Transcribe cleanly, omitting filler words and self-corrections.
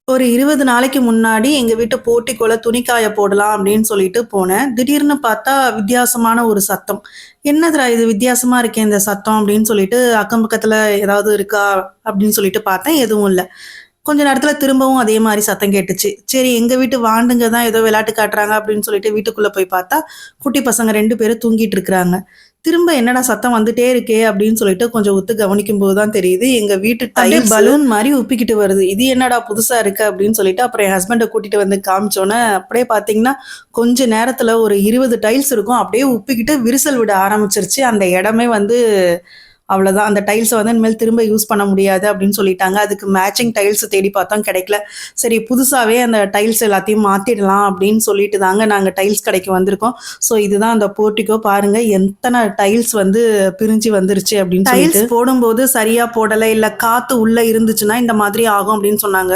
ஒரு 20 நாளைக்கு முன்னாடி எங்க வீட்டு போர்ட்டிக்கோல துணி காய போடலாம் அப்படின்னு சொல்லிட்டு போனேன். திடீர்னு பார்த்தா வித்தியாசமான ஒரு சத்தம். "என்னதுடா இது வித்தியாசமா இருக்கே இந்த சத்தம்" அப்படின்னு சொல்லிட்டு அக்கம் பக்கத்துல ஏதாவது இருக்கா அப்படின்னு சொல்லிட்டு பார்த்தேன். எதுவும் இல்ல. கொஞ்ச நேரத்துல திரும்பவும் அதே மாரி சத்தம் கேட்டுச்சு. சரி எங்க வீட்டு வாண்டுங்க தான் ஏதோ விளையாட்டு காட்டுறாங்க அப்படின்னு சொல்லிட்டு வீட்டுக்குள்ள போய் பார்த்தா, குட்டி பசங்க 2 பேரும் தூங்கிட்டு இருக்கிறாங்க. திரும்ப என்னடா சத்தம் வந்துட்டே இருக்கே அப்படின்னு சொல்லிட்டு கொஞ்சம் உத்து கவனிக்கும்போது தான் தெரியுது, எங்க வீட்டு அப்படியே டைல்ஸ் பலூன் மாரி உப்பிக்கிட்டு வருது. இது என்னடா புதுசா இருக்கு அப்படின்னு சொல்லிட்டு அப்புறம் என் ஹஸ்பண்ட கூட்டிட்டு வந்து காமிச்சோனே, அப்படியே பார்த்தீங்கன்னா, கொஞ்ச நேரத்துல ஒரு 20 டைல்ஸ் இருக்கும். அப்படியே உப்பிக்கிட்டு விரிசல் விட ஆரம்பிச்சுருச்சு. அந்த இடமே வந்து அவ்வளோதான். அந்த டைல்ஸ வந்து இனிமேல் திரும்ப யூஸ் பண்ண முடியாது அப்படின்னு சொல்லிட்டாங்க. அதுக்கு மேட்சிங் டைல்ஸ் தேடி பார்த்தோம் கிடைக்கல. சரி புதுசாவே அந்த டைல்ஸ் எல்லாத்தையும் மாத்திடலாம் அப்படின்னு சொல்லிட்டு தாங்க நாங்க டைல்ஸ் கடைக்கு வந்திருக்கோம். ஸோ இதுதான் அந்த போர்ட்டிகோ பாருங்க எத்தன டைல்ஸ் வந்து பிரிஞ்சு வந்துருச்சு அப்படின்னு சொல்லிட்டு. டைல்ஸ் போடும்போது சரியா போடல, இல்ல காத்து உள்ள இருந்துச்சுன்னா இந்த மாதிரி ஆகும் அப்படின்னு சொன்னாங்க.